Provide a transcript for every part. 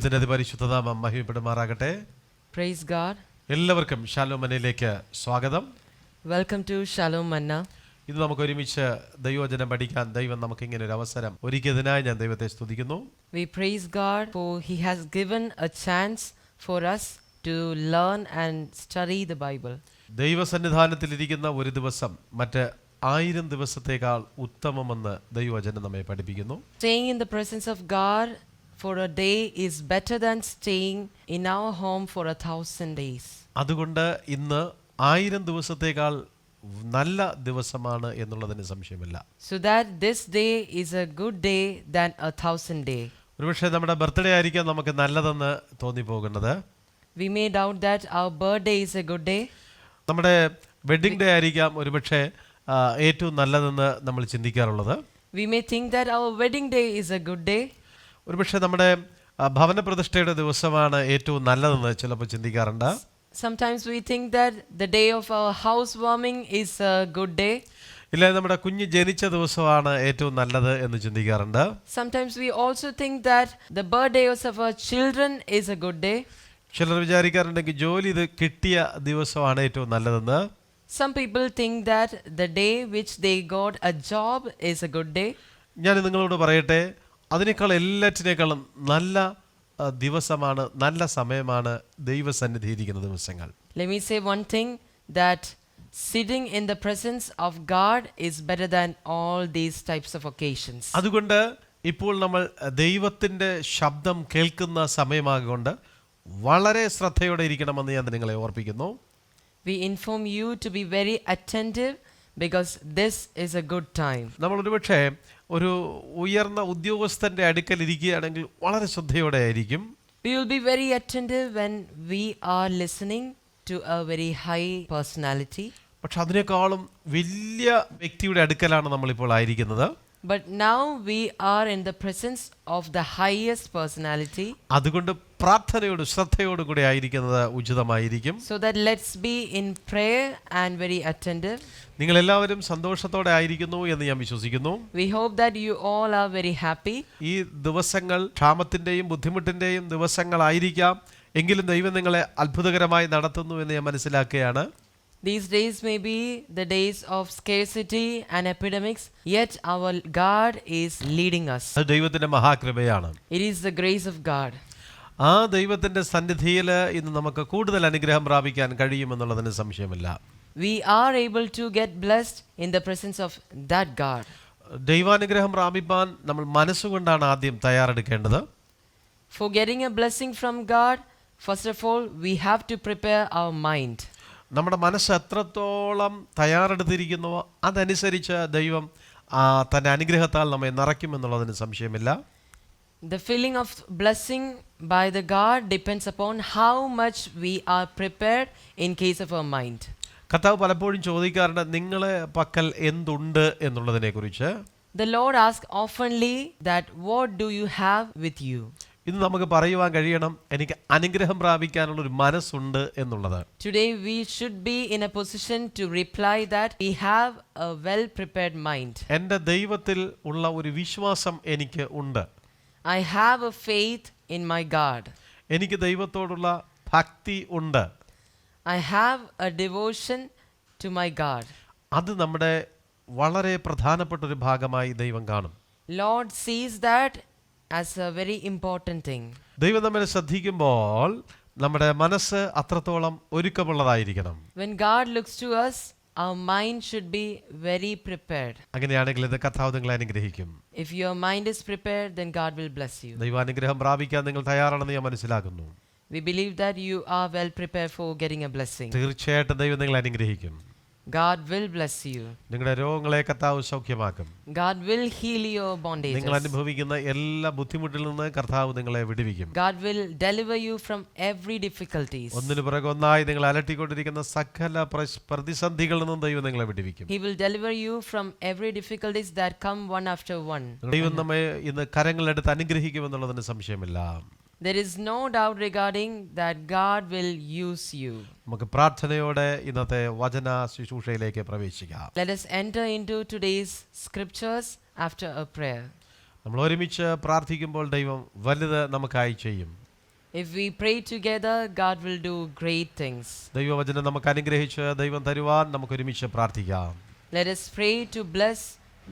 ദൈവത്തിന്റെ അതിപരിശുദ്ധ നാമം മഹിമപ്പെടുമാറാകട്ടെ. Praise God. എല്ലാവർക്കും ഷാലോം മന്നയിലേക്ക് സ്വാഗതം. Welcome to Shalom Manna. ഇന്ന് നമുക്ക് ഒരുമിച്ച് ദൈവവചനം പഠിക്കാൻ ദൈവം നമുക്ക് ഇങ്ങനെ ഒരു അവസരം ഒരുക്കിയതിനായി ഞാൻ ദൈവത്തെ സ്തുതിക്കുന്നു. We praise God for He has given a chance for us to learn and study the Bible. ദൈവസന്നിധാനത്തിലിരിക്കുന്ന ഒരു ദിവസം മറ്റ് 1000 ദിവസത്തേക്കാൾ ഉത്തമമെന്ന് ദൈവവചനം നമ്മെ പഠിപ്പിക്കുന്നു. Staying in the presence of God for a day is better than staying in our home for 1,000 days. അതുകൊണ്ട് ഇന്ന് 1000 ദിവസത്തേക്കാൾ നല്ല ദിവസമാണ് എന്നുള്ളതിന് സംശയമില്ല. So that this day is a good day than 1,000 day. ഒരുപക്ഷെ നമ്മുടെ ബർത്ത്ഡേ ആയിരിക്കാം നമുക്ക് നല്ലതെന്ന് തോന്നിപ്പോകുന്നത്. We may doubt that our birthday is a good day. നമ്മുടെ വെഡ്ഡിംഗ് ഡേ ആയിരിക്കാം ഒരുപക്ഷെ ഏറ്റവും നല്ലതെന്ന് നമ്മൾ ചിന്തിക്കാറുള്ളത്. We may think that our wedding day is a good day. ഒരുപക്ഷെ നമ്മുടെ ഭവന പ്രതിഷ്ഠയുടെ ദിവസമാണ് ഏറ്റവും നല്ലതെന്ന് ചിലപ്പോൾ ചിന്തിക്കാറുണ്ട്. Sometimes we think that the day of our housewarming is a good day. ഇല്ല, നമ്മുടെ കുഞ്ഞ് ജനിച്ച ദിവസമാണ് ഏറ്റവും നല്ലത് എന്ന് ചിന്തിക്കാറുണ്ട്. Sometimes we also think that the birthdays of our children is a good day. ചിലർ വിചാരിക്കാറുണ്ടെങ്കിൽ ജോലി ഇത് കിട്ടിയ ദിവസമാണ് ഏറ്റവും നല്ലതെന്ന്. Some people think that the day which they got a job is a good day. ഞാൻ നിങ്ങളോട് പറയട്ടെ, അതിനേക്കാൾ എല്ലാറ്റിനേക്കാളും നല്ല ദിവസമാണ്, നല്ല സമയമാണ് ദൈവസന്നിധി ഇരിക്കുന്ന ദിവസങ്ങൾ. Let me say one thing, that sitting in the presence of God is better than all these types of occasions. അതുകൊണ്ട് ഇപ്പോൾ നമ്മൾ ദൈവത്തിൻ്റെ ശബ്ദം കേൾക്കുന്ന സമയമാകൊണ്ട് വളരെ ശ്രദ്ധയോടെ ഇരിക്കണമെന്ന് ഞാൻ നിങ്ങളെ ഓർപ്പിക്കുന്നു. We inform you to be very attentive because this is a good time. നമ്മൾ ഒരുപക്ഷെ ഒരു ഉയർന്ന ഉദ്യോഗസ്ഥൻ്റെ അടുക്കൽ ഇരിക്കുകയാണെങ്കിൽ വളരെ ശ്രദ്ധയോടെ ആയിരിക്കും. We will be very attentive when we are listening to a very high personality. പക്ഷെ അതിനേക്കാളും വലിയ വ്യക്തിയുടെ അടുക്കലാണ് നമ്മളിപ്പോൾ ആയിരിക്കുന്നത്. But now we are in the presence of the highest personality. അതുകൊണ്ട് പ്രാർത്ഥനയോട് ശ്രദ്ധയോടും കൂടി ആയിരിക്കുന്നത് ഉചിതമായിരിക്കും. So that let's be in prayer and very attentive. നിങ്ങൾ എല്ലാവരും സന്തോഷത്തോടെ ആയിരിക്കുന്നു എന്ന് ഞാൻ വിശ്വസിക്കുന്നു. We hope that you all are very happy. ഈ ദിവസങ്ങൾ ക്ഷാമത്തിൻ്റെയും ബുദ്ധിമുട്ടിൻ്റെയും ദിവസങ്ങളായിരിക്കാം, എങ്കിലും ദൈവം നിങ്ങളെ അത്ഭുതകരമായി നടത്തുന്നു എന്ന് ഞാൻ മനസ്സിലാക്കുകയാണ്. These days may be the days of scarcity and epidemics, yet our God is leading us. അത് ദൈവത്തിൻ്റെ മഹാകൃപയാണ്. It is the grace of God. ആ ദൈവത്തിൻ്റെ സന്നിധിയിൽ ഇന്ന് നമുക്ക് കൂടുതൽ അനുഗ്രഹം പ്രാപിക്കാൻ കഴിയുമെന്നുള്ളതിന് സംശയമില്ല. We are able to get blessed in the presence of that God. ദൈവാനുഗ്രഹം പ്രാപിപ്പാൻ നമ്മൾ മനസ്സുകൊണ്ടാണ് ആദ്യം തയ്യാറെടുക്കേണ്ടത്. For getting a blessing from God, first of all, we have to prepare our mind. നമ്മുടെ മനസ്സ് എത്രത്തോളം തയ്യാറെടുത്തിരിക്കുന്നുവോ അതനുസരിച്ച് ദൈവം തൻ്റെ അനുഗ്രഹത്താൽ നമ്മെ നിറയ്ക്കുമെന്നുള്ളതിന് സംശയമില്ല. The feeling of blessing by the God depends upon how much we are prepared in case of our mind. കർത്താവ് പലപ്പോഴും ചോദിക്കാറുണ്ട്, നിങ്ങളെ പക്കൽ എന്തുണ്ട് എന്നുള്ളതിനെ കുറിച്ച്. The Lord asks oftenly that what do you have with you? ഇന്ന് നമുക്ക് പറയുവാൻ കഴിയണം, എനിക്ക് അനുഗ്രഹം പ്രാപിക്കാനുള്ള ഒരു മനസ്സുണ്ട് എന്നുള്ളത്. Today we should be in a position to reply that we have a well prepared mind. എൻ്റെ ദൈവത്തിൽ ഉള്ള ഒരു വിശ്വാസം എനിക്ക് ഉണ്ട്. I have a faith in my God. എനിക്ക് ദൈവത്തോടുള്ള ഭക്തി ഉണ്ട്. I have a devotion to my God. അത് നമ്മുടെ വളരെ പ്രധാനപ്പെട്ട ഒരു ഭാഗമായി ദൈവം കാണും. Lord sees that as a very important thing. ദൈവം നമ്മെ ശ്രദ്ധിക്കുമ്പോൾ നമ്മുടെ മനസ്സ് അത്രത്തോളം ഒരുക്കമുള്ളതായിരിക്കണം. When God looks to us, our mind should be very prepared. അങ്ങനെയാണെങ്കിൽ ഇത് കർത്താവ് നിങ്ങളെ അനുഗ്രഹിക്കും. If your mind is prepared, then God will bless you. ദൈവാനുഗ്രഹം പ്രാപിക്കാൻ നിങ്ങൾ തയ്യാറാണെന്ന് ഞാൻ മനസ്സിലാക്കുന്നു. We believe that you are well prepared for getting a blessing. തീർച്ചയായിട്ടും ദൈവം നിങ്ങളെ അനുഗ്രഹിക്കും. God will bless you. നിങ്ങളുടെ രോഗങ്ങളെ കർത്താവ് സൗഖ്യമാക്കും. God will heal your bondages. നിങ്ങൾ അനുഭവിക്കുന്ന എല്ലാ ബുദ്ധിമുട്ടിൽ നിന്ന് കർത്താവ് നിങ്ങളെ വിടുവിക്കും. God will deliver you from every difficulties. ഒന്നിനു പിറകെ ഒന്നായി നിങ്ങൾ അലട്ടിക്കൊണ്ടിരിക്കുന്ന സകല പ്രതിസന്ധികളിൽ നിന്നും ദൈവം നിങ്ങളെ വിടുവിക്കും. He will deliver you from every difficulties that come one after one. ദൈവം നമ്മെ ഇന്ന് കരങ്ങളെടുത്ത് അനുഗ്രഹിക്കുമെന്നുള്ളതിന് സംശയമില്ല. There is no doubt regarding that God will use you. നമുക്ക് പ്രാർത്ഥനയോടെ ഇന്നത്തെ വചന ശുശ്രൂഷയിലേക്ക് പ്രവേശിക്കാം. Let us enter into today's scriptures after a prayer. നമ്മൾ ഒരുമിച്ച് പ്രാർത്ഥിക്കുമ്പോൾ ദൈവം വലുത് നമുക്കായി ചെയ്യും. If we pray together, God will do great things. ദൈവവചനം നമുക്ക് അനുഗ്രഹിച്ച് ദൈവം തരുവാൻ നമുക്ക് ഒരുമിച്ച് പ്രാർത്ഥിക്കാം. Let us pray to bless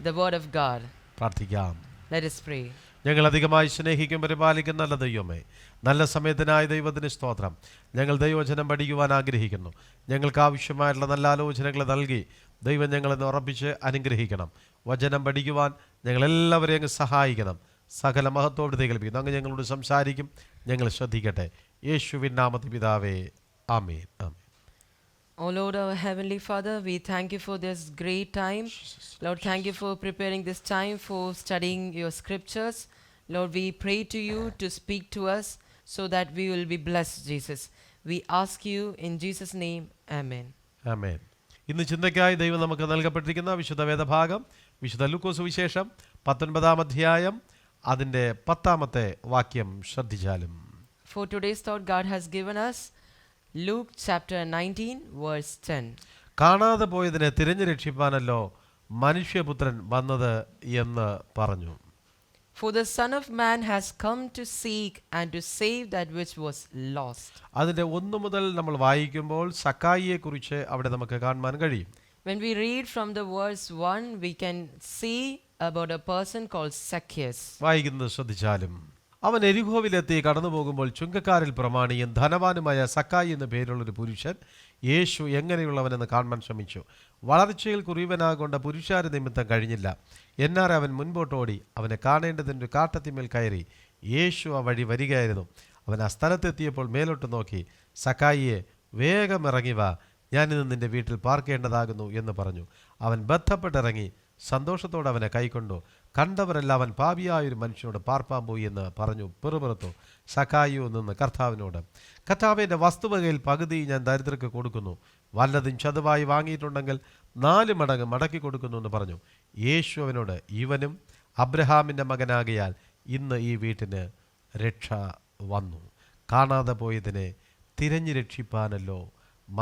the word of God. പ്രാർത്ഥിക്കാം. Let us pray. ഞങ്ങൾ അധികമായി സ്നേഹിക്കും പരിപാലിക്കുന്ന നല്ല ദൈവമേ, നല്ല സമയത്തിനായ ദൈവത്തിന് സ്തോത്രം. ഞങ്ങൾ ദൈവവചനം പഠിക്കുവാൻ ആഗ്രഹിക്കുന്നു. ഞങ്ങൾക്ക് ആവശ്യമായിട്ടുള്ള നല്ല ആലോചനകൾ നൽകി ദൈവം ഞങ്ങളെന്ന് ഉറപ്പിച്ച് അനുഗ്രഹിക്കണം. വചനം പഠിക്കുവാൻ ഞങ്ങളെല്ലാവരെയും അങ്ങ് സഹായിക്കണം. സകല മഹത്വത്തെ കൽപ്പിക്കുന്നു. അങ്ങ് ഞങ്ങളോട് സംസാരിക്കും. ഞങ്ങൾ ശ്രദ്ധിക്കട്ടെ. യേശുവിൻ നാമത്തിൽ പിതാവേ, ആമേൻ. ആമേൻ. Oh Lord, our Heavenly Father, we thank you for this great time. Lord, thank you for preparing this time for studying your scriptures. Lord, we pray to you to speak to us so that we will be blessed, Jesus. We ask you in Jesus' name, Amen. ആമേൻ. ഇന്ന് ചിന്തയ്ക്കായി ദൈവം നമുക്ക് നൽകപ്പെട്ടിരിക്കുന്ന വിശുദ്ധ വേദഭാഗം വിശുദ്ധ ലൂക്കോസ് സുവിശേഷം 19-ാം അധ്യായം അതിൻ്റെ 10-ാമത്തെ വാക്യം ശ്രദ്ധിച്ചാലും. For today's thought, God has given us Luke chapter 19, verse 10. കാണാതെ പോയതിനെ തിരഞ്ഞു രക്ഷിപ്പാനല്ലോ മനുഷ്യപുത്രൻ വന്നത് എന്ന് പറഞ്ഞു. For the Son of Man has come to seek and to save that which was lost. അതിൻ്റെ 1 മുതൽ നമ്മൾ വായിക്കുമ്പോൾ സക്കായിയെ കുറിച്ച് അവിടെ നമുക്ക് കാണുവാൻ കഴിയും. When we read from the verse 1, we can see about a person called Zacchaeus. വായിക്കുന്നത് ശ്രദ്ധിച്ചാലും. അവൻ എരിഹോവിലെത്തി കടന്നു പോകുമ്പോൾ ചുങ്കക്കാരിൽ പ്രമാണിയും ധനവാനുമായ സക്കായി എന്ന പേരുള്ളൊരു പുരുഷൻ യേശു എങ്ങനെയുള്ളവനെന്ന് കാണാൻ ശ്രമിച്ചു. വളർച്ചയിൽ കുറിവനാകൊണ്ട പുരുഷാര നിമിത്തം കഴിഞ്ഞില്ല. എന്നാറെ അവൻ മുൻപോട്ടോടി അവനെ കാണേണ്ടതിൻ്റെ കാട്ടത്തിന്മേൽ കയറി. യേശു ആ വഴി വരികയായിരുന്നു. അവൻ ആ സ്ഥലത്തെത്തിയപ്പോൾ മേലോട്ട് നോക്കി, സക്കായിയെ, വേഗം ഇറങ്ങി വാ, ഞാനിന്ന് നിൻ്റെ വീട്ടിൽ പാർക്കേണ്ടതാകുന്നു എന്ന് പറഞ്ഞു. അവൻ ബന്ധപ്പെട്ടിറങ്ങി സന്തോഷത്തോടെ അവനെ കൈക്കൊണ്ടു. കണ്ടവരെല്ലാം അവൻ പാപിയായൊരു മനുഷ്യനോട് പാർപ്പാൻ പോയി എന്ന് പറഞ്ഞു പിറുപിറുത്തു. സക്കായിയോ നിന്ന് കർത്താവിനോട്, കർത്താവിൻ്റെ വസ്തുവകയിൽ പകുതി ഞാൻ ദരിദ്രർക്ക് കൊടുക്കുന്നു. വല്ലതും ചതുവായി വാങ്ങിയിട്ടുണ്ടെങ്കിൽ 4 മടങ്ങ് മടക്കി കൊടുക്കുന്നു എന്ന് പറഞ്ഞു. യേശു അവനോട്, ഇവനും അബ്രഹാമിൻ്റെ മകനാകയാൽ ഇന്ന് ഈ വീട്ടിന് രക്ഷ വന്നു. കാണാതെ പോയതിനെ തിരഞ്ഞു രക്ഷിപ്പാനല്ലോ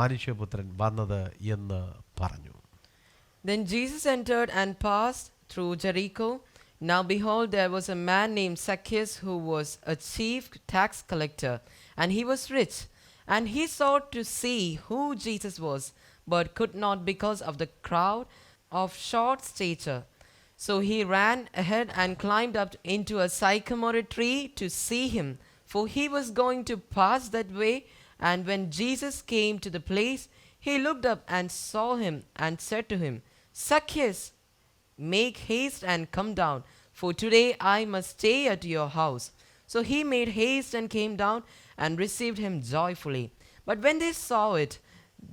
മനുഷ്യപുത്രൻ വന്നത് എന്ന് പറഞ്ഞു. Then Jesus entered and passed through Jericho. Now behold, there was a man named Zacchaeus who was a chief tax collector, and he was rich. And he sought to see who Jesus was, but could not because of the crowd of short stature. So he ran ahead and climbed up into a sycamore tree to see him, for he was going to pass that way. And when Jesus came to the place, he looked up and saw him and said to him, Zacchaeus, make haste and come down, for today I must stay at your house. So he made haste and came down and received him joyfully. But when they saw it,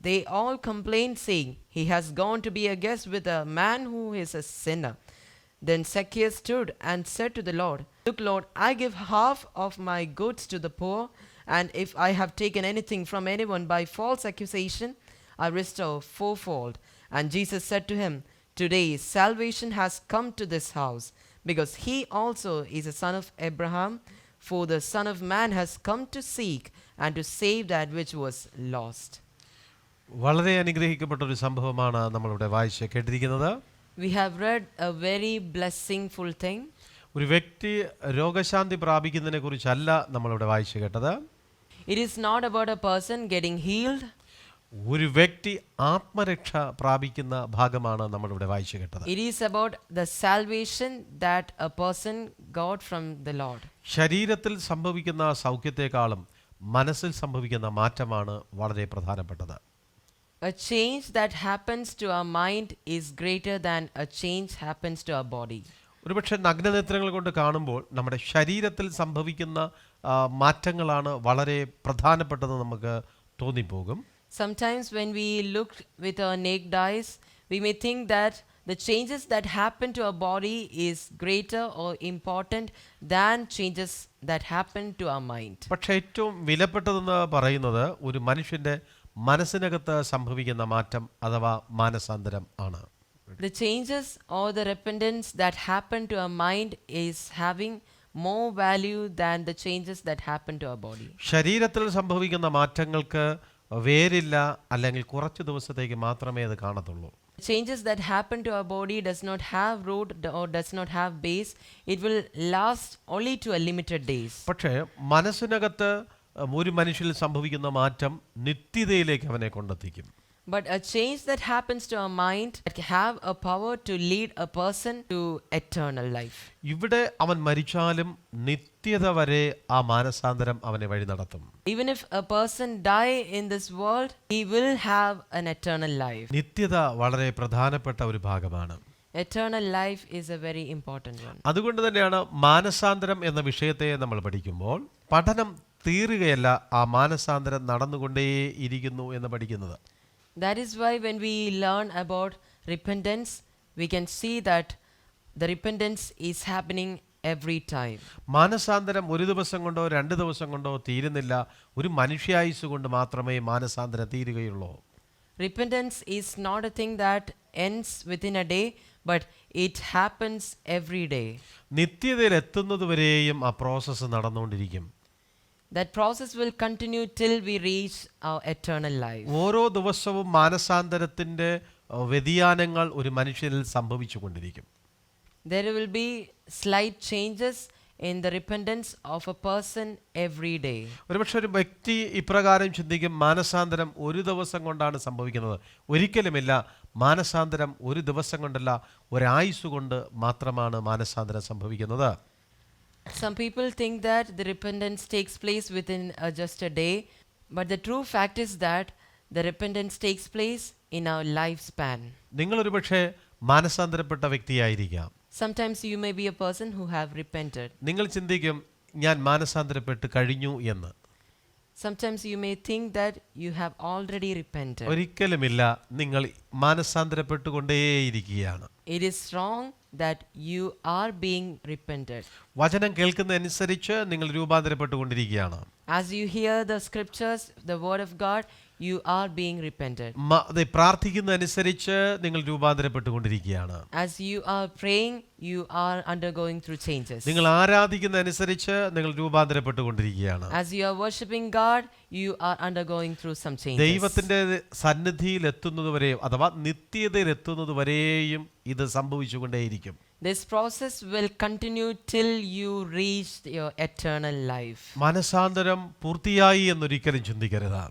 they all complained, saying, He has gone to be a guest with a man who is a sinner. Then Zacchaeus stood and said to the Lord, Look, Lord, I give half of my goods to the poor, and if I have taken anything from anyone by false accusation, I restore fourfold. And Jesus said to him, Today salvation has come to this house, because he also is a son of Abraham, for the Son of Man has come to seek and to save that which was lost. വളരെ അനുഗ്രഹിക്കപ്പെട്ട ഒരു സംഭവമാണ് നമ്മളിവിടെ വായിച്ച് കേട്ടിരിക്കുന്നത്. We have read a very blessingful thing. ഒരു വ്യക്തി രോഗശാന്തി പ്രാപിക്കുന്നതിനെ കുറിച്ചല്ല നമ്മളിവിടെ വായിച്ച് കേട്ടത്. It is not about a person getting healed. ഒരു വ്യക്തി ആത്മരക്ഷ പ്രാപിക്കുന്ന ഭാഗമാണ് നമ്മളിവിടെ വായിച്ചു കേട്ടത്. It is about the salvation that a person got from the Lord. ശരീരത്തിൽ സംഭവിക്കുന്ന സൗഖ്യത്തെക്കാളും മനസ്സിൽ സംഭവിക്കുന്ന മാറ്റമാണ് വളരെ പ്രധാനപ്പെട്ടത്. A change that happens to our mind is greater than a change happens to our body. ഒരുപക്ഷെ നഗ്നനേത്രങ്ങൾ കൊണ്ട് കാണുമ്പോൾ നമ്മുടെ ശരീരത്തിൽ സംഭവിക്കുന്ന മാറ്റങ്ങളാണ് വളരെ പ്രധാനപ്പെട്ടതെന്ന് നമുക്ക് തോന്നിപ്പോകും. Sometimes when we look with our naked eyes, we may think that the changes that happen to our body is greater or important than changes that happen to our mind. പക്ഷേ ഏറ്റവും വിലപ്പെട്ടതെന്ന് പറയുന്നത് ഒരു മനുഷ്യൻ്റെ മനസ്സിനകത്ത് സംഭവിക്കുന്ന മാറ്റം അഥവാ മാനസാന്തരം ആണ്. The changes or the repentance that happen to our mind is having more value than the changes that happen to our body. ശരീരത്തിൽ സംഭവിക്കുന്ന മാറ്റങ്ങൾക്ക് വേരില്ല, അല്ലെങ്കിൽ കുറച്ച് ദിവസത്തേക്ക് മാത്രമേ അത് കാണത്തുള്ളൂ. Changes that happen to our body does not have root or does not have base. It will last only to a limited days. പക്ഷേ മനസ്സിനകത്ത് ഒരു മനുഷ്യനിൽ സംഭവിക്കുന്ന മാറ്റം നിത്യതയിലേക്ക് അവനെ കൊണ്ടെത്തിക്കും. But a change that happens to our mind that have a power to lead a person to eternal life. ഇവിടെ അവൻ മരിച്ചാലും നിത്യത വരെ ആ മാനസാന്തരം അവനെ വഴി നടത്തും. Even if a person die in this world, he will have an eternal life. നിത്യത വളരെ പ്രധാനപ്പെട്ട ഒരു ഭാഗമാണ്. Eternal life is a very important one. അതുകൊണ്ട് തന്നെയാണ് മാനസാന്തരം എന്ന വിഷയത്തെ നമ്മൾ പഠിക്കുമ്പോൾ പഠനം തീരുകയല്ല, ആ മാനസാന്തരം നടന്നുകൊണ്ടേയിരിക്കുന്നു എന്ന് പഠിക്കുന്നത്. That is why when we learn about repentance, we can see that the repentance is happening every time. മാനസാന്തരം ഒരു ദിവസം കൊണ്ടോ 2 ദിവസം കൊണ്ടോ തീരുന്നില്ല. ഒരു മനുഷ്യായുസ് കൊണ്ട് മാത്രമേ മാനസാന്തരം തീരുകയുള്ളൂ. Repentance is not a thing that ends within a day, but it happens every day. നിത്യതയിൽ എത്തുന്നതുവരെയും ആ process നടന്നുകൊണ്ടിരിക്കും. That process will continue till we reach our eternal life. ഓരോ ദിവസവും മാനസാന്തരത്തിൻ്റെ വ്യതിയാനങ്ങൾ ഒരു മനുഷ്യനിൽ സംഭവിച്ചുകൊണ്ടിരിക്കും. There will be slight changes in the repentance of a person every day. ഒരുപക്ഷെ ഒരു വ്യക്തി ഇപ്രകാരം ചിന്തിക്കും, മാനസാന്തരം ഒരു ദിവസം കൊണ്ടാണ് സംഭവിക്കുന്നത്. ഒരിക്കലുമില്ല. മാനസാന്തരം ഒരു ദിവസം കൊണ്ടല്ല, ഒരായുസ് കൊണ്ട് മാത്രമാണ് മാനസാന്തരം സംഭവിക്കുന്നത്. Some people think that the repentance takes place within just a day, but the true fact is that the repentance takes place in our lifespan. നിങ്ങൾ ഒരുപക്ഷെ മാനസാന്തരപ്പെട്ട വ്യക്തിയായിരിക്കാം. Sometimes you may be a person who have repented. നിങ്ങൾ ചിന്തിക്കും, ഞാൻ മാനസാന്തരപ്പെട്ട് കഴിഞ്ഞു എന്ന്. Sometimes you may think that you have already repented. ഒരിക്കലുമില്ല. നിങ്ങൾ മാനസാന്തരപ്പെട്ടുകൊണ്ടേയിരിക്കുകയാണ്. It is wrong that you are being repented. വചനം കേൾക്കുന്നതനുസരിച്ച് നിങ്ങൾ രൂപാന്തരപ്പെട്ടുകൊണ്ടിരിക്കുകയാണ്. As you hear the scriptures, the word of God, you are being repented. പ്രാർത്ഥിക്കുന്നതനുസരിച്ച് നിങ്ങൾ രൂപാന്തരപ്പെട്ടുകൊണ്ടിരിക്കുകയാണ്. As you are praying, you are undergoing through changes. നിങ്ങൾ ആരാധിക്കുന്നതനുസരിച്ച് നിങ്ങൾ രൂപാന്തരപ്പെട്ടുകൊണ്ടിരിക്കുകയാണ്. As you are worshiping God, you are undergoing through some changes. ദൈവത്തിന്റെ സന്നിധിയിൽ എത്തുന്നതുവരെയും അഥവാ നിത്യതയിൽ എത്തുന്നതുവരെയും ഇത് സംഭവിച്ചുകൊണ്ടേയിരിക്കും. This process will continue till you reach your eternal life. മനസാന്തരം പൂർത്തിയായി എന്നൊരിക്കലും ചിന്തിക്കരുത്.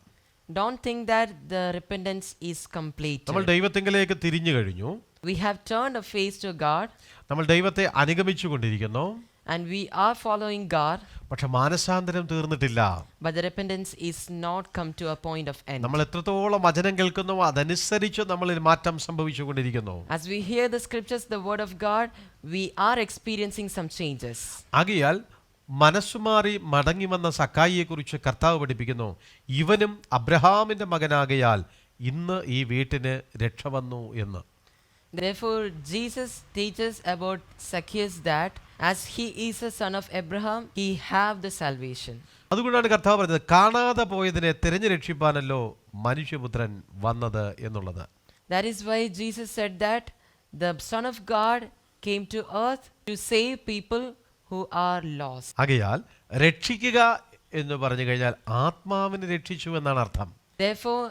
Don't think that the repentance is completed. നമ്മൾ ദൈവത്തിങ്കിലേക്ക് തിരിഞ്ഞു കഴിഞ്ഞു. We have turned a face to God. നമ്മൾ ദൈവത്തെ അനുഗമിച്ചു കൊണ്ടിരിക്കുന്നു. And we are following God. പക്ഷെ മാനസാന്തരം തീർന്നിട്ടില്ല. But the repentance is not come to a point of end. നമ്മൾ എത്രത്തോളം വചനം കേൾക്കുന്നോ അതനുസരിച്ച് നമ്മളിൽ മാറ്റം സംഭവിച്ചുകൊണ്ടിരിക്കുന്നു. As we hear the scriptures, the word of God, we are experiencing some changes. ആകയാൽ മനസ്സുമാറി മടങ്ങി വന്ന സക്കായിയെക്കുറിച്ച് കർത്താവ് പഠിപ്പിക്കുന്നു, ഇവനും അബ്രഹാമിന്റെ മകനാകയാൽ ഇന്ന് ഈ വീട്ടിന് രക്ഷ വന്നു എന്ന്. Therefore, Jesus teaches about Zacchaeus that as he is a son of Abraham, he have the salvation. അതുകൊണ്ടാണ് കർത്താവ് പറഞ്ഞത്, കാണാതെ പോയതിനെ തിരഞ്ഞു രക്ഷിപ്പാനല്ലോ മനുഷ്യപുത്രൻ വന്നത് എന്നുള്ളത്. That is why Jesus said that the Son of God came to earth to save people who are lost. ആകയാൽ രക്ഷിക്കുക എന്ന് പറഞ്ഞു കഴിഞ്ഞാൽ ആത്മാവിനെ രക്ഷിച്ചു എന്നാണ് അർത്ഥം. Therefore,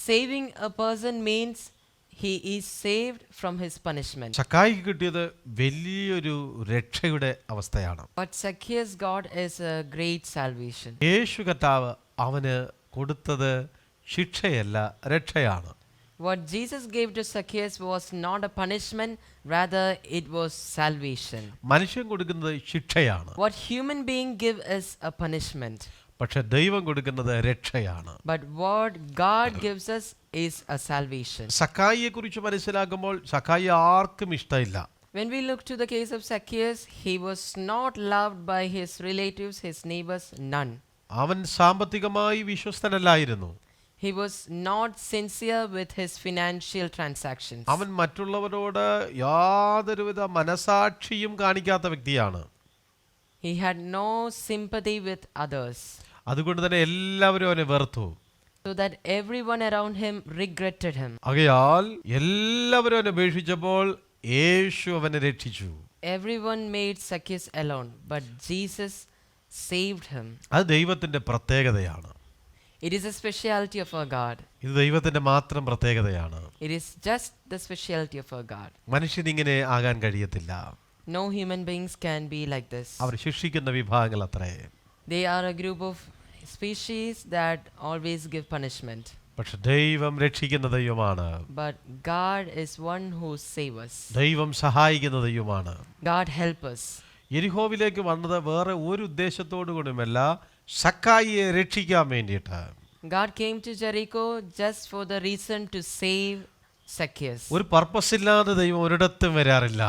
saving a person means he is saved from his punishment. സക്കായിക്ക് കിട്ടിയത് വലിയൊരു രക്ഷയുടെ അവസ്ഥയാണ്. What Zacchaeus got is a great salvation. യേശു കർത്താവ് അവന് കൊടുത്തത് ശിക്ഷയല്ല, രക്ഷയാണ്. What Jesus gave to Zacchaeus was not a punishment, rather it was salvation. മനുഷ്യൻ കൊടുക്കുന്നത് ശിക്ഷയാണ്. What human being give is a punishment. പക്ഷെ ദൈവം കൊടുക്കുന്നത് രക്ഷയാണ്. But what God gives us is a salvation. സക്കായിയെ കുറിച്ച് മനസ്സിലാക്കുമ്പോൾ സക്കായി ആർക്കും ഇഷ്ടമില്ല. When we look to the case of Zacchaeus, he was not loved by his relatives, his neighbors, none. അവൻ സാമ്പത്തികമായി വിശ്വസ്തനല്ലായിരുന്നു. He was not sincere with his financial transactions. അവൻ മറ്റുള്ളവരോട് യാതൊരുവിധ മനസാക്ഷിയും കാണിക്കാത്ത വ്യക്തിയാണ്. He had no sympathy with others. അതുകൊണ്ട് തന്നെ എല്ലാവരും അവനെ വെറുത്തു. So that everyone around him regretted him. ആകയാൽ എല്ലാവരും അവനെ ഉപേക്ഷിച്ചപ്പോൾ യേശു അവനെ രക്ഷിച്ചു. Everyone made Zacchaeus alone, but Jesus saved him. അത് ദൈവത്തിന്റെ പ്രത്യേകതയാണ്. It is a specialty of our God. ഇത് ദൈവത്തിന്റെ മാത്രം പ്രത്യേകതയാണ്. It is just the specialty of our God. മനുഷ്യനിങ്ങനെ ആകാൻ കഴിയത്തില്ല. No human beings can be like this. അവർ ശിക്ഷിക്കുന്ന വിഭാഗങ്ങൾ അത്രേ. They are a group of species that always give punishment. പക്ഷെ ദൈവം രക്ഷിക്കുന്ന ദൈവമാണ്. But God is one who saves us. ദൈവം സഹായിക്കുന്ന ദൈവമാണ്. God help us. യെരിഹോവിലേക്ക് വന്നത് വേറെ ഒരു ഉദ്ദേശത്തോടു കൂടിയുമല്ല, സക്കായിയെ രക്ഷിക്കാൻ വേണ്ടിയിട്ട്. God came to Jericho just for the reason to save Zacchaeus. ഒരു പർപ്പസ് ഇല്ലാതെ ദൈവം ഒരിടത്തും വരാറില്ല.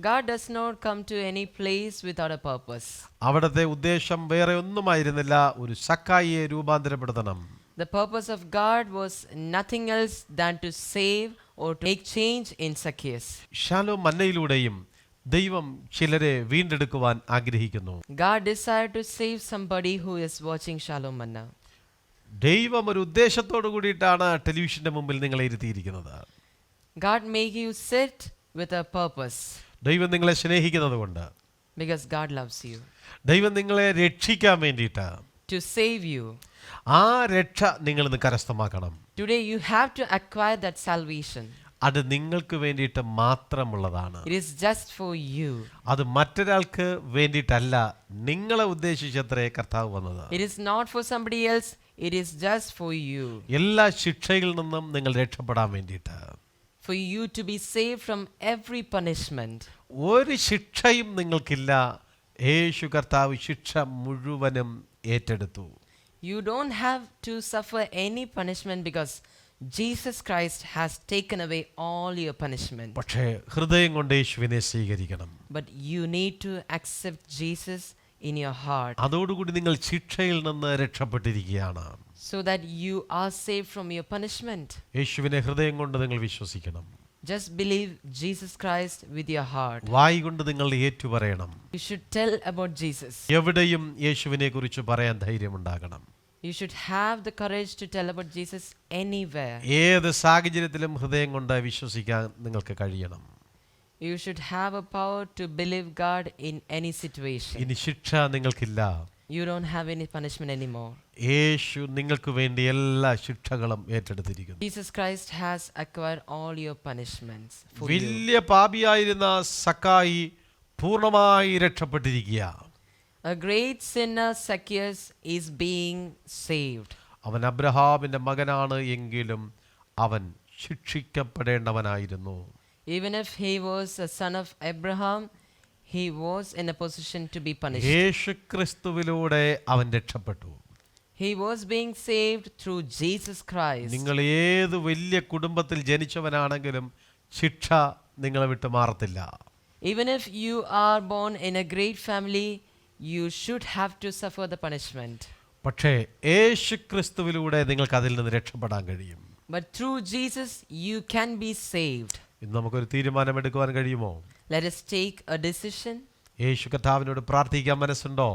God does not come to any place without a purpose. അവിടുത്തെ ഉദ്ദേശം വേറെ ഒന്നുമായിരുന്നില്ല, ഒരു സക്കായിയെ രൂപാന്തരപ്പെടുത്തണം. The purpose of God was nothing else than to save or to make change in Zacchaeus. Shalom മന്നയിലൂടെയും ദൈവം ചിലരെ വീണ്ടെടുക്കുവാൻ ആഗ്രഹിക്കുന്നു. God desired to save somebody who is watching Shalom Manna. ദൈവം ഒരു ഉദ്ദേശത്തോടു കൂടിയിട്ടാണ് ടെലിവിഷന്റെ മുമ്പിൽ നിങ്ങളെ ഇരുത്തിയിരിക്കുന്നത്. God make you sit with a purpose. ദൈവം നിങ്ങളെ സ്നേഹിക്കുന്നത് കൊണ്ട്, Because God loves you. ദൈവം നിങ്ങളെ രക്ഷിക്കാൻ വേണ്ടിയിട്ട്, To save you. ആ രക്ഷ നിങ്ങൾ ഇന്ന് കരസ്ഥമാക്കണം. Today you have to acquire that salvation. അത് നിങ്ങൾക്ക് വേണ്ടിയിട്ട് മാത്രമുള്ളതാണ്. It is just for you. അത് മറ്റൊരാൾക്ക് വേണ്ടിയിട്ടല്ല, നിങ്ങളെ ഉദ്ദേശിച്ചത്രേ കർത്താവ് വന്നത്. It is not for somebody else. It is just for you. എല്ലാ ശിക്ഷയിൽ നിന്നും നിങ്ങൾ രക്ഷപ്പെടാൻ വേണ്ടിയിട്ട്. For you to be saved from every punishment. ഒരു ശിക്ഷയും നിങ്ങൾക്കില്ല. യേശു കർത്താവ് ശിക്ഷ മുഴുവനും ഏറ്റെടുത്തു. You don't have to suffer any punishment because Jesus Christ has taken away all your punishment. പക്ഷേ ഹൃദയം കൊണ്ട് യേശുവിനെ സ്വീകരിക്കണം. But you need to accept Jesus in your heart. അതോടുകൂടി നിങ്ങൾ ശിക്ഷയിൽ നിന്ന് രക്ഷപ്പെട്ടിരിക്കുകയാണ്. So that you are saved from your punishment. യേശുവിനെ ഹൃദയം കൊണ്ട് നിങ്ങൾ വിശ്വസിക്കണം. Just believe Jesus Christ with your heart. വായി കൊണ്ട് നിങ്ങൾ ഏറ്റുപറയണം. You should tell about Jesus. എവിടെയും യേശുവിനെ കുറിച്ച് പറയാൻ ധൈര്യമുണ്ടാകണം. You should have the courage to tell about Jesus anywhere. ഏത് സാഹചര്യത്തിലും ഹൃദയം കൊണ്ട് വിശ്വസിക്കാൻ നിങ്ങൾക്ക് കഴിയണം. You should have a power to believe God in any situation. ഇനി ശിക്ഷ നിങ്ങൾക്കില്ല. You don't have any punishment anymore. യേശു നിങ്ങൾക്ക് വേണ്ടി എല്ലാ ശിക്ഷകളും ഏറ്റെടുത്തിരിക്കുന്നു. Jesus Christ has acquired all your punishments for you. വലിയ പാപിയായിരുന്ന സക്കായി പൂർണ്ണമായി രക്ഷപ്പെട്ടിരിക്കുക. A great sinner, Zacchaeus, is being saved. അവൻ അബ്രഹാമിന്റെ മകനാണ് എങ്കിലും അവൻ ശിക്ഷിക്കപ്പെടേണ്ടവനായിരുന്നു. Even if he was a son of Abraham, he was in a position to be punished. യേശുക്രിസ്തുവിലൂടെ അവൻ രക്ഷപ്പെട്ടു. He was being saved through Jesus Christ. നിങ്ങൾ ഏത് വലിയ കുടുംബത്തിൽ ജനിച്ചവനാണെങ്കിലും ശിക്ഷ നിങ്ങളെ വിട്ട് മാറത്തില്ല. Even if you are born in a great family, you should have to suffer the punishment. പക്ഷേ യേശുക്രിസ്തുവിലൂടെ നിങ്ങൾക്ക് അതിൽ നിന്ന് രക്ഷപ്പെടാൻ കഴിയും. But through Jesus, you can be saved. ഇന്ന് നമുക്കൊരു തീരുമാനമെടുക്കുവാൻ കഴിയുമോ? Let us take a decision. യേശു കർത്താവിനോട് പ്രാർത്ഥിക്കാൻ മനസ്സുണ്ടോ?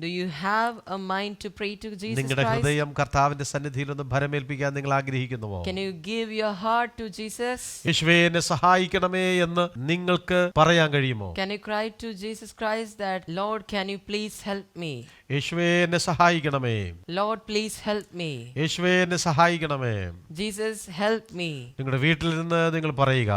Do you have a mind to pray to Jesus നിങ്ങളുടെ Christ? ഹൃദയം കർത്താവിന്റെ സന്നിധിയിൽ ഒന്ന് ഭരമേൽപ്പിക്കാൻ നിങ്ങൾ ആഗ്രഹിക്കുന്നുവോ? Can you give your heart to Jesus? യേശുവേ എന്നെ സഹായിക്കണമേ എന്ന് നിങ്ങൾക്ക് പറയാൻ കഴിയുമോ? Can you cry to Jesus Christ that, Lord, can you please help me? യേശുവേ എന്നെ സഹായിക്കണമേ. Lord, please help me. യേശുവേ എന്നെ സഹായിക്കണമേ. Jesus, help me. നിങ്ങളുടെ വീട്ടിൽ നിന്ന് നിങ്ങൾ പറയുക.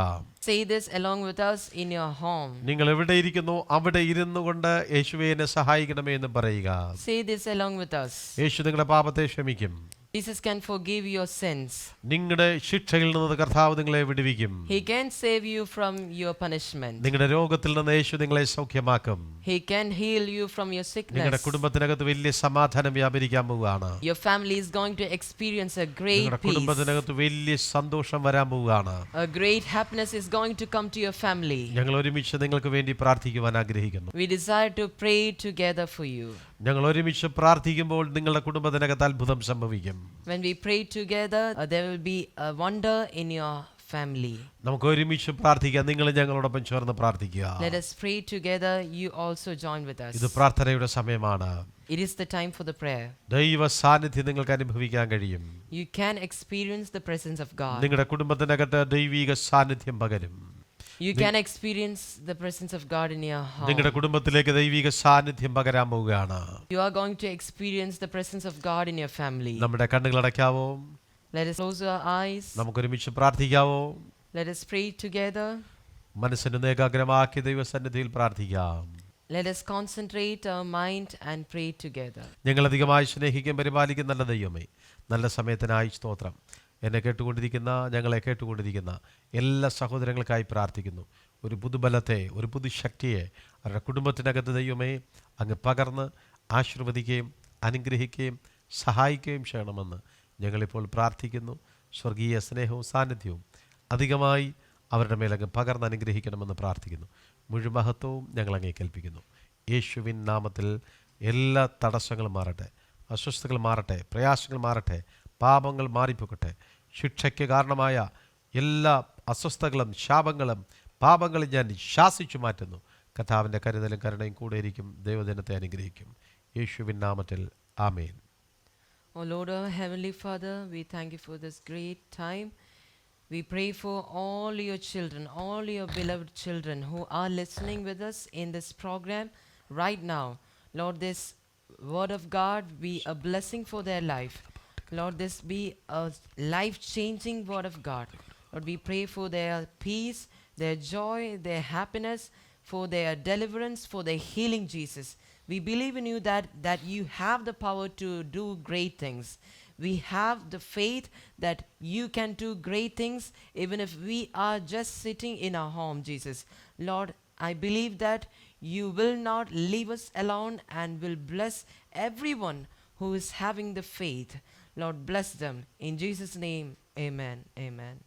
Say this along with us in your home. നിങ്ങൾ എവിടെ ഇരിക്കുന്നു അവിടെ ഇരുന്നു കൊണ്ട് യേശുവേ എന്നെ സഹായിക്കണമേ എന്ന് പറയുക. Say this along with us. യേശു നിങ്ങളുടെ പാപത്തെ ക്ഷമിക്കും. Jesus can forgive your sins. നിങ്ങളുടെ ശിക്ഷയിൽ നിന്ന് കർത്താവ് നിങ്ങളെ വിടുവിക്കും. He can save you from your punishment. നിങ്ങളുടെ രോഗത്തിൽ നിന്ന് യേശു നിങ്ങളെ സൗഖ്യമാക്കും. He can heal you from your നിങ്ങളുടെ sickness. കുടുംബത്തിനകത്ത് വലിയ സമാധാനം വ്യാപരിക്കാൻ പോവുകയാണ്. Your family is going to experience a great നിങ്ങളുടെ peace. കുടുംബത്തിനകത്ത് വലിയ സന്തോഷം വരാൻ പോവുകയാണ്. A great happiness is going to come to your family. ഞങ്ങൾ ഒരുമിച്ച് നിങ്ങൾക്ക് വേണ്ടി പ്രാർത്ഥിക്കുവാൻ ആഗ്രഹിക്കുന്നു. We desire to pray together for you. ഞങ്ങൾ ഒരുമിച്ച് പ്രാർത്ഥിക്കുമ്പോൾ നിങ്ങളുടെ കുടുംബത്തിനകത്ത് അത്ഭുതം സംഭവിക്കും. When we pray together, there will be a wonder in your family. നമുക്ക് ഒരുമിച്ച് പ്രാർത്ഥിക്കാം. നിങ്ങൾ ഞങ്ങളോടൊപ്പം ചേർന്ന് പ്രാർത്ഥിക്കുക. Let us pray together. You also join with us. ഇത് പ്രാർത്ഥനയുടെ സമയമാണ്. It is the time for the prayer. ദൈവ സാന്നിധ്യം നിങ്ങൾക്ക് അനുഭവിക്കാൻ കഴിയും. You can experience the presence of God. നിങ്ങളുടെ കുടുംബത്തിനകത്ത് ദൈവിക സാന്നിധ്യം പകരും. You can experience the presence of God in your home. നിങ്ങളുടെ കുടുംബത്തിലേക്ക് ദൈവിക സാന്നിധ്യം പകരാൻ പോവുകയാണ്. You are going to experience the presence of God in your family. നമ്മുടെ കണ്ണുകൾ അടയ്ക്കാവോ? Let us close our eyes. നമുക്ക് ഒരുമിച്ച് പ്രാർത്ഥിക്കാവോ? Let us pray together. മനസ്സിനെ ഏകാഗ്രമാക്കി ദൈവസന്നിധിയിൽ പ്രാർത്ഥിക്കാം. Let us concentrate our mind and pray together. ഞങ്ങൾ അധികമായി സ്നേഹിക്കുകയും പരിപാലിക്കുന്ന നല്ല ദൈവമേ, നല്ല സമയത്തിനായി സ്തോത്രം. എന്നെ കേട്ടുകൊണ്ടിരിക്കുന്ന, ഞങ്ങളെ കേട്ടുകൊണ്ടിരിക്കുന്ന എല്ലാ സഹോദരങ്ങൾക്കായി പ്രാർത്ഥിക്കുന്നു. ഒരു പുതുബലത്തെ, ഒരു പുതുശക്തിയെ അവരുടെ കുടുംബത്തിനകത്ത് ദൈവമേ അങ്ങ് പകർന്ന് ആശീർവദിക്കുകയും അനുഗ്രഹിക്കുകയും സഹായിക്കുകയും ചെയ്യണമെന്ന് ഞങ്ങളിപ്പോൾ പ്രാർത്ഥിക്കുന്നു. സ്വർഗീയ സ്നേഹവും സാന്നിധ്യവും അധികമായി അവരുടെ മേലങ്ങ് പകർന്ന് അനുഗ്രഹിക്കണമെന്ന് പ്രാർത്ഥിക്കുന്നു. മുഴുമഹത്വവും ഞങ്ങളങ്ങേ കേൾപ്പിക്കുന്നു. യേശുവിൻ നാമത്തിൽ എല്ലാ തടസ്സങ്ങളും മാറട്ടെ, അസ്വസ്ഥതകൾ മാറട്ടെ, പ്രയാസങ്ങൾ മാറട്ടെ, പാപങ്ങൾ മാറിപ്പോകട്ടെ. ശിക്ഷയ്ക്ക് കാരണമായ എല്ലാ അസ്വസ്ഥതകളും ശാപങ്ങളും പാപങ്ങളും ഞാൻ ശാസിച്ചു മാറ്റുന്നു. കർത്താവിൻ്റെ കരുതലും കരുണയും കൂടെയിരിക്കും. ദൈവദിനത്തെ അനുഗ്രഹിക്കും. യേശുവിൻ നാമത്തിൽ ആമേൻ. O Lord, our Heavenly Father, we thank you for this great time. We pray for all your children, all your beloved children who are listening with us in this program right now. Lord, this word of God be a blessing for their life. Lord, this be a life-changing word of God. Lord, we pray for their peace, their joy, their happiness, for their deliverance, for their healing, Jesus. We believe in you that you have the power to do great things. We have the faith that you can do great things even if we are just sitting in our home, Jesus. Lord, I believe that you will not leave us alone and will bless everyone who is having the faith. Lord, bless them. In Jesus' name, amen. Amen.